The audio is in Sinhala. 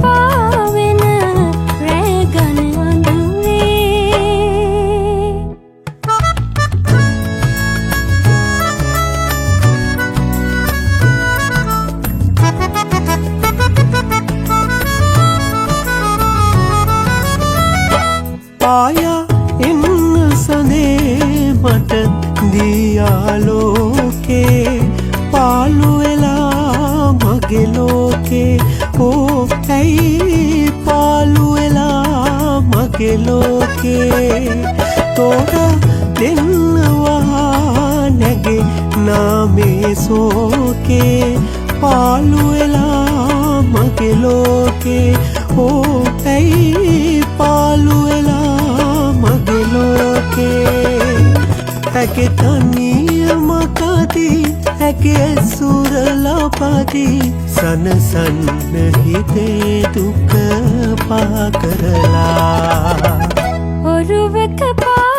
පාවෙන රැගන ආයා එන්න සනේ මට දියාලෝකේ පාළු වෙලා මගේ ලෝකේ ඕ ඇයි පාළු වෙලා මගේ ලෝකේ තෝරා දෙන්නවා නැගේ නාමේ සෝකේ පාළු වෙලා මගේ ලෝකේ ඕ ඇයි පාළු වෙලා මගේ ලෝකේ ඇගේ තනියමකදී ඇගේ සුරලපදී සනසන්න හිතේ දුක පහ කරලා ඔරුවක පා